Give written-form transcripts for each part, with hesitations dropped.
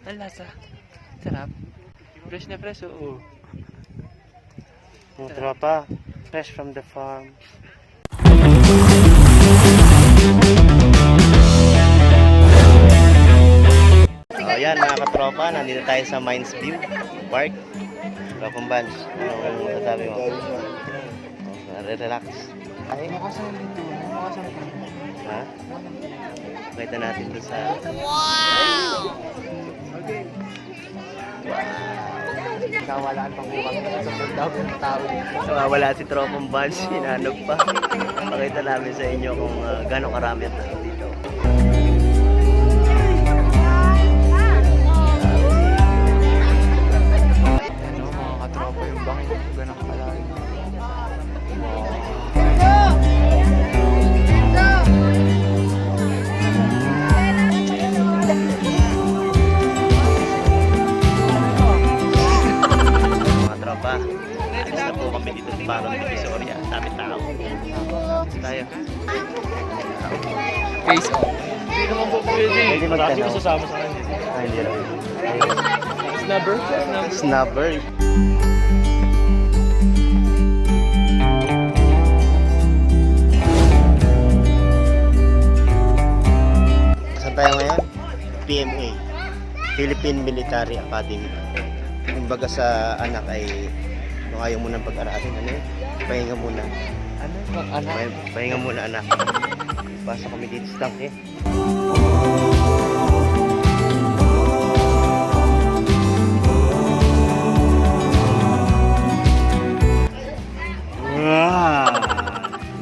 Ang lasa. Sarap. Fresh na fresh, oo. Mga tropa, fresh from the farm. Ayan mga katropa, nandito tayo sa Mines View Park. Tropang Bunch, anong masasabi mo? Relax. Ay, makasama dito. Makasama dito. Ha? Pakita natin doon sa... Wow! Okay. Kawalaan pa po kami sa pagdaw ng tao. Wala si Tropang Bunch, hinanap pa. Pakita namin sa inyo kung gano'ng karami ang tao dito. Ano, mga katropa yung bangin. Ganang kalahin. Alis na po kami dito sa Barong Divisoria. Dami tao. Tayo. Face off. Hindi naman po pwede. Pwede magtanong. Sasama sa akin. Hindi raw. Snubber? Snubber. Saan tayo ngayon? PMA. Philippine Military Academy. Kumbaga sa anak ay kung ayaw mo nang pag-aralin, ano yun? Pahinga muna. Ano? Anak? Pahinga muna anak. Pasok kami dito sa tangke.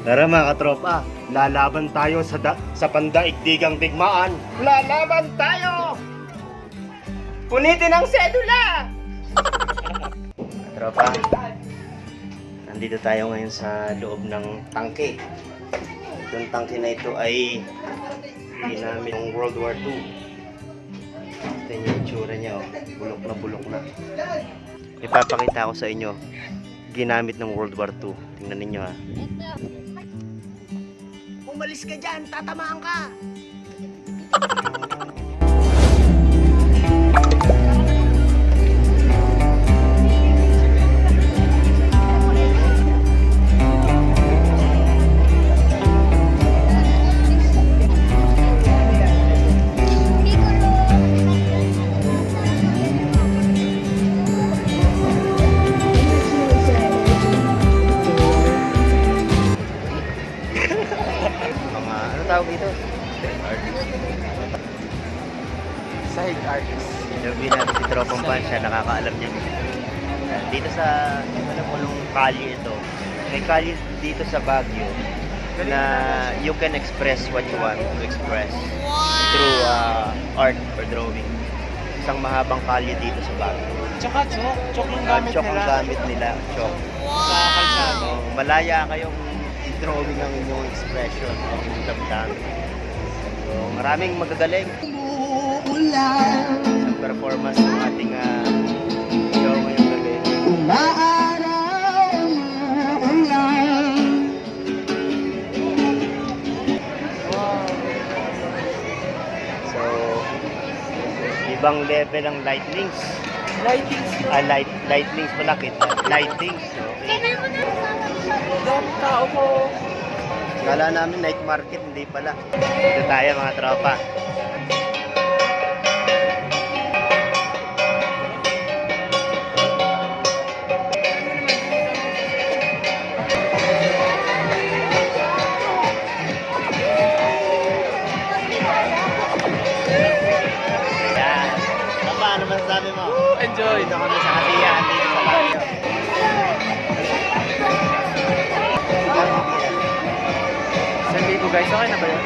Tara mga katropa, lalaban tayo sa pandaigdigang digmaan. Lalaban tayo! Punitin ang sedula! Tropa, nandito tayo ngayon sa loob ng tangke. Itong tangke na ito ay ginamit ng World War II. Ito yung itsura niya, oh. Bulok na. Ipapakita ko sa inyo, ginamit ng World War II. Tingnan ninyo ha. Umalis ka dyan, tatamaan ka! Tawag dito? Side artist. Interview natin si Tropang Bunch, siya nakakaalam niya. Dito sa, alam mo nung kalye ito, may kalye dito sa Baguio na you can express what you want to express through art or drawing. Isang mahabang kalye dito sa Baguio. Tsaka chok yung gamit Chok ang nila. gamit nila, chok. Sa kalsado. Malaya kayong drawing ang inyong expression, ang inyong damdamin. So, maraming magagaling sa performance ng ating show ngayong gabi. So, ibang level ang lightnings. Lightings. Lightnings malakit. Lightings. Okay. Dami tao po. Kala namin night market, hindi pala. Dito tayo mga tropa. Yan. Papa, ano masasabi mo? Enjoy. Dito kami sa kasiyahan dito sa Baguio. Libo guys, okay na ba yun?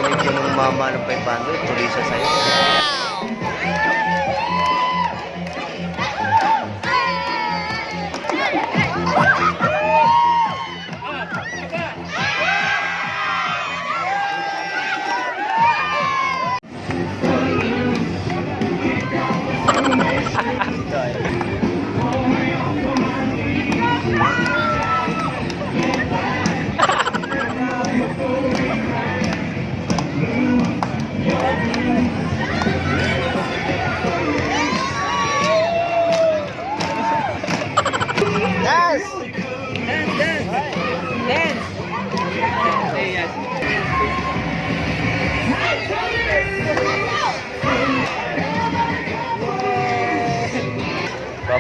Binigyan ng mama ng 500, tuloy siya sa'yo.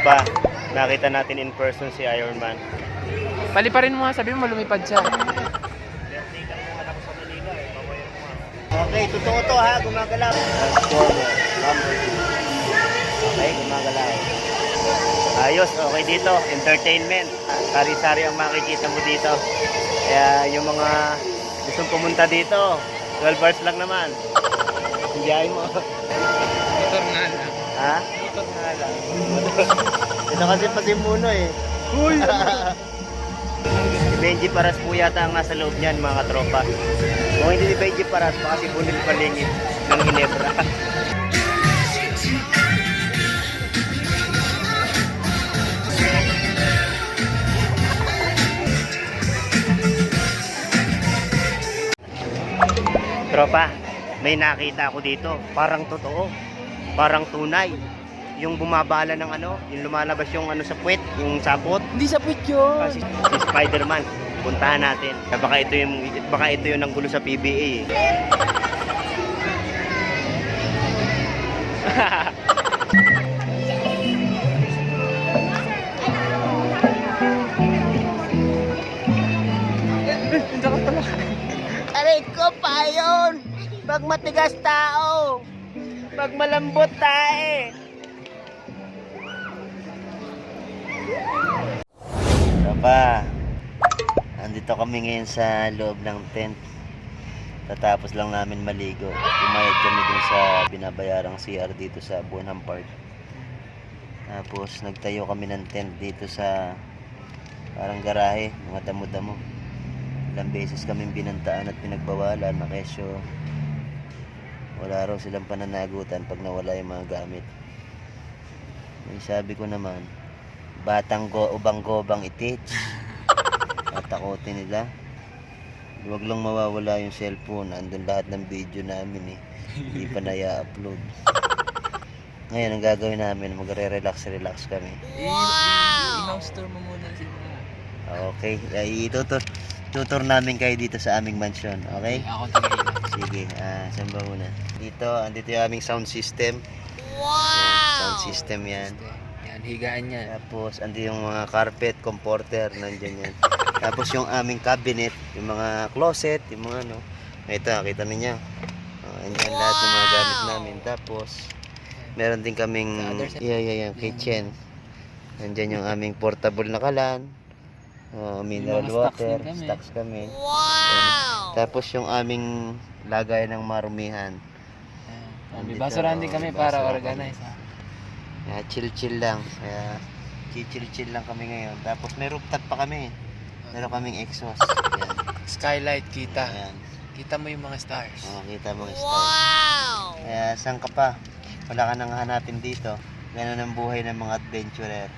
tropa, nakita natin in person si Iron Man. Paliparin mo nga, sabi mo lumipad siya. Okay, totoo to ha, gumagalaw. Transformer, number 2. Okay, gumagalaw. Ayos, okay dito, entertainment. Sari-sari ang makikita mo dito. Kaya yung mga gustong pumunta dito, 12 hours lang naman. Hindi mo. Motor nga lang. Ha? Motor nga lang. Ito kasi pasimuno eh. Uy! Si Benji Paras po yata ang nasa loob niyan mga katropa. Kung hindi si Benji Paras, baka si Bunil Palingit ng Ginebra. Tropa, may nakita ako dito. Parang totoo. Parang tunay. Yung bumabala ng ano, yung lumalabas yung ano sa puwet, yung sapot. Hindi sa puwit yun. Si Spider-Man. Puntahan natin. Baka ito yung nanggulo sa PBA eh. Hindi ka pala. Aray ko pa yun! Pag matigas tao! Pag malambot tae! Papa, andito kami ngayon sa loob ng tent. Tatapos lang namin maligo. Umayad kami dun sa binabayarang CR dito sa Bonham Park. Tapos nagtayo kami ng tent dito sa parang garahe, mga damo-damo. Ilang beses kaming binantaan at pinagbawalan na kesyo wala raw silang pananagutan pag nawala yung mga gamit. May sabi ko naman, batang ubang-gobang itich. Tatakotin nila. Huwag lang mawawala yung cellphone. Andun lahat ng video namin eh. Hindi pa na-upload. Ngayon, ang gagawin namin, magre-relax kami. Wow! I-store mo muna si mga. Okay, tutor namin kayo dito sa aming mansion, okay? Ako tagay. Sige, saan ba muna? Dito, andito yung aming sound system. Wow! Sound system yan. Yan, higaan niya. Tapos, andito yung mga carpet, comforter, nandyan yan. Tapos yung aming cabinet, yung mga closet, yung mga ano. Ito, kita ninyo. Andyan lahat ng mga gamit namin. Tapos, meron din kaming kitchen. Andyan yung aming portable na kalan. Mineral water, stocks kami. Wow! Tapos yung aming lagay ng marumihan. May basurahan din kami para organize. Chill lang. Kaya chill lang kami ngayon. Tapos may rooftop pa kami. Meron kaming exhaust. Yan. Skylight kita. Ayan. Kita mo yung mga stars. Kita mo yung stars. Wow! Kaya saan ka pa? Wala ka nang hanapin dito. Ganun ang buhay ng mga adventurer.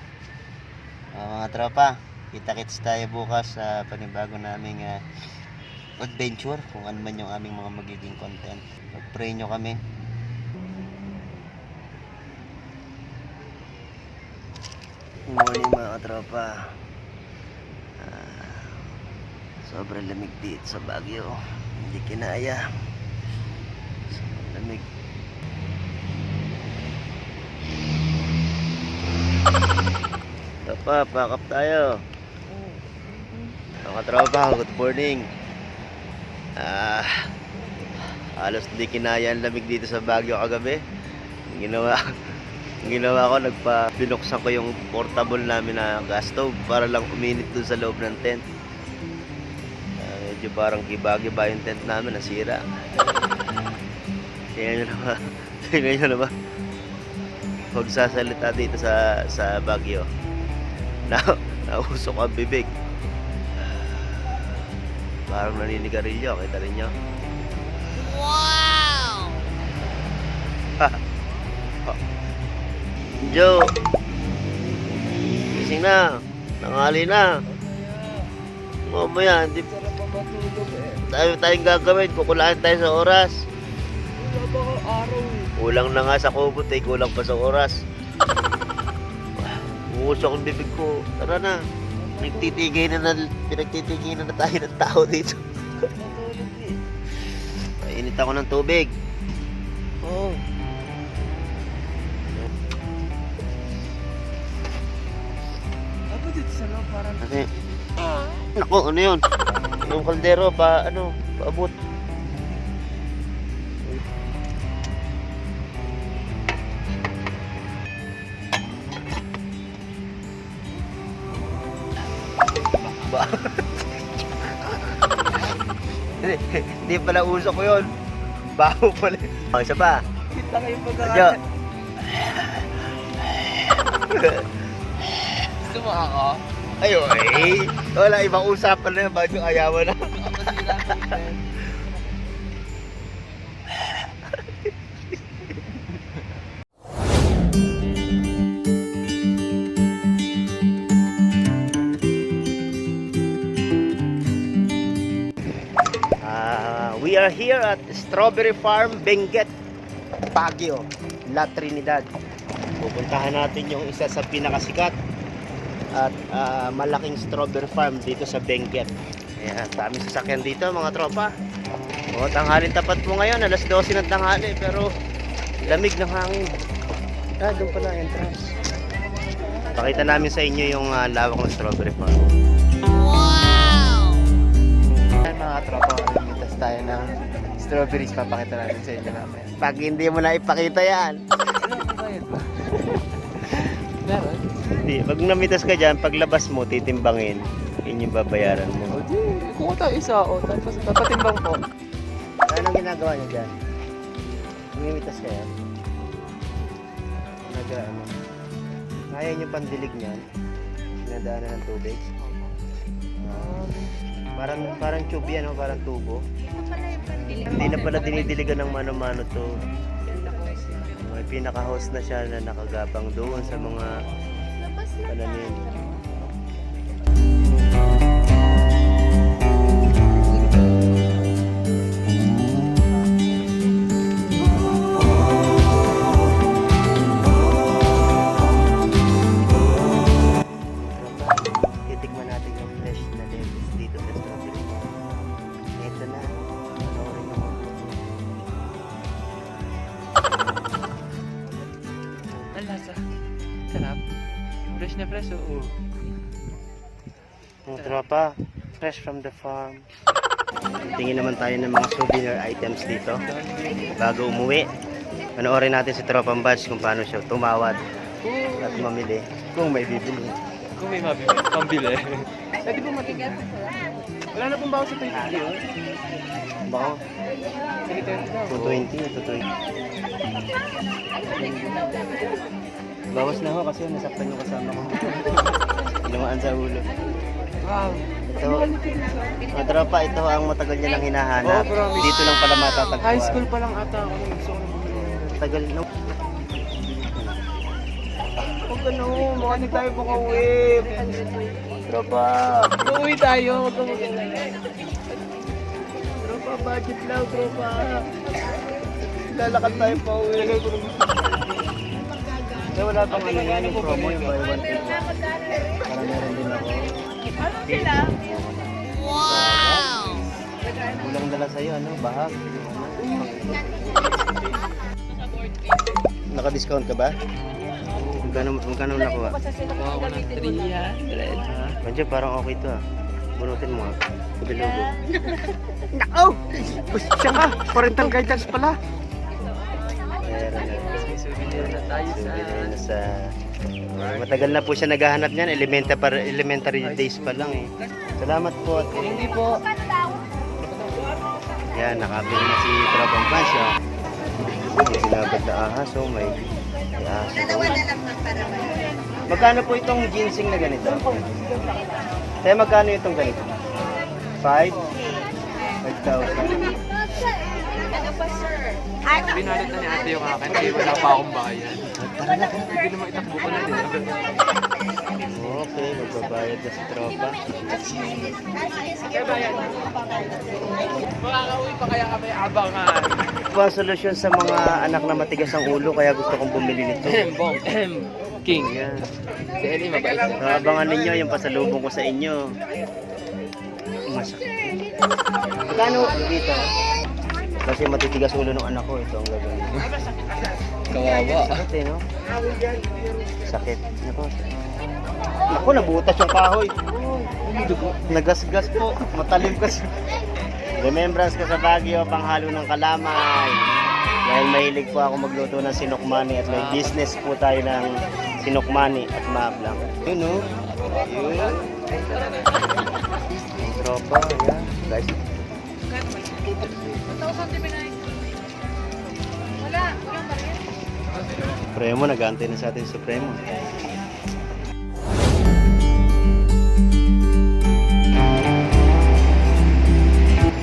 Mga tropa, kita-kits tayo bukas sa panibago naming adventure. Kung ano man yung aming mga magiging content. Pag-pray nyo kami. Good morning mga tropa. Sobrang lamig dito sa Baguio. Hindi kinaya. Sobrang lamig. Tropa, pack up tayo. Mga tropa, good morning. Halos hindi kinaya ang lamig dito sa Baguio kagabi. Ang ginawa ko, binuksan ko yung portable namin na gas stove para lang uminit dun sa loob ng tent. Medyo parang giba-giba yung tent namin, nasira. Tingnan nyo naman. Huwag sasalita dito sa Baguio. Nausok ang bibig. Parang naninigarilyo, kita rin nyo. Wow! Joe, gising na. Nangali na. Mamaya, hindi tayong gagawin. Kukulaan tayo sa oras. Kulang na nga sa kubot eh. Kulang pa sa oras. Uusok ang bibig ko. Tara na. Pinagtitigay na tayo ng tao dito. Init ako ng tubig. dito sa loob, parang... Kasi, naku, ano yun? Yung kaldero, paabot. Ba? Hindi pala uso ko yun. Baho pala. Oh, isa pa. Kita kayong Adyo. pagkakaroon. Gusto mo ako? Ayo, wala ibang usapan na yun. Bakit yung ayawan na? Masira ko rin. We are here at Strawberry Farm, Benguet, Baguio, La Trinidad. Pupuntahan natin yung isa sa pinakasikat at malaking strawberry farm dito sa Benguet. Ayan, daming sasakyan dito mga tropa. O, tanghalin tapat po ngayon, alas 12 ng tanghali, pero lamig ng hangin. Doon pala entrance. Pakita namin sa inyo yung lawak ng strawberry farm. Wow! Ayan mga tropa, mitas tayo ng strawberries. Papakita natin sa inyo namin. Pag hindi mo na ipakita yan, Ano ang bayad ba? Meron? hindi, pag namitas ka dyan, paglabas mo, titimbangin. Yun yung babayaran mo. O di, kuha tayo isa o. Tapos papatimbang ko. Anong ginagawa niyo dyan? Namimitas kayo? Ano? Kaya niyo pandilig niyan? Sinadaanan ng tubig? Parang tube yan, parang tubo. Hindi na pala dinidiligan ng mano-mano to. May pinaka-host na siya na nakagapang doon sa mga pananim. Titikman natin yung fresh na lettuce dito sa strawberry. Ito na. Panoorin mo. Ang lasa. Sarap. Fresh na fresh, oo. Mga tropa, fresh from the farm. Tingin naman tayo ng mga souvenir items dito bago umuwi. Panoorin natin si Tropang Badge kung paano siya tumawad at mamili kung may bibili. Kung may pambili. Pwede po matigas. Wala na pong bawas sa 20 yun. Baka Sige, 20 daw. 220. Bawas na ho kasi nasaktan yung kasama ko. Lumaan sa ulo. Wow. Ito, mga tropa, ito ang matagal niya lang hinahanap. Oh, promise. Dito lang pala matatagpuan. High school pa lang ata ako nung gusto ko na bumili. Tagal no. Huwag ka na ho, mukha na tayo makauwi. Tropa. Uuwi tayo, huwag ka mag-alala. Tropa, budget lang, tropa. Lalakad tayo pa uwi. Eh, wala pang ano yan, Yung promo yung buy one take one. Para meron din ako. Wow! Kulang dala sa'yo, bahag. Naka-discount ka ba? Magkano nakuha? Wow, na 300. Medyo parang okay to Bunutin mo Bilugo. Nako! Siya ka! Parentang guidance pala. Meron na. May souvenir na tayo sa... Souvenir na sa... Matagal na po siya naghahanap niyan. Elementary days pa lang Salamat po. Hindi po. Yan, nakabili na si Tropang Badge. May binabad na ahas. May ahas. Magkano po itong ginseng na ganito? Kaya magkano itong ganito? 5,000. Binalit na ni ate yung akin, kaya wala pa akong bayan. Hindi naman itakbo ko na din. Okay, magbabayad na si Tropa. Kaya bayan. Makakauwi pa kaya kami abangan. Ito ang solusyon sa mga anak na matigas ang ulo, kaya gusto kong bumili nito. Bong. King. Yan. Si Ellie mabait. Abangan ninyo yung pasalubong ko sa inyo. Masakit. Magkano dito? Kasi matitigas ulo ng anak ko. Ito ang gagawin. Kawawa. Sakit no? Sakit. Nako. Ako, nabutas yung kahoy. Nagasgas po. Matalim kasi. Remembrance ko sa Baguio, panghalo ng kalamay. Dahil mahilig po ako magluto ng sinukmani at may business po tayo ng sinukmani at maablang. Yun o. Yun. Ang tropa. Yan. Guys. Supremo, nag-aantay na sa atin Supremo.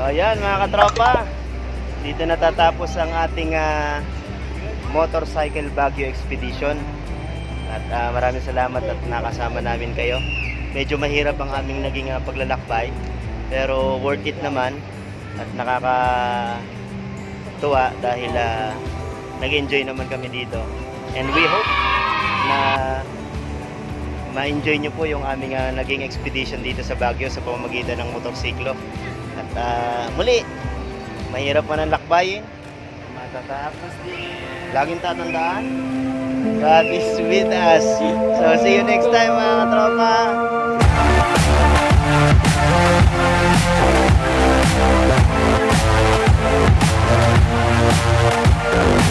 Ayan mga katropa, dito natatapos ang ating motorcycle Baguio Expedition. At maraming salamat at nakasama namin kayo. Medyo mahirap ang aming naging paglalakbay, pero worth it naman at nakakatuwa dahil nag-enjoy naman kami dito. And we hope na ma-enjoy nyo po yung aming naging expedition dito sa Baguio sa pamamagitan ng motorsiklo. At muli, mahirap man ang lakbayin, matatapos din. Laging tatandaan, God is with us. So see you next time mga katropa.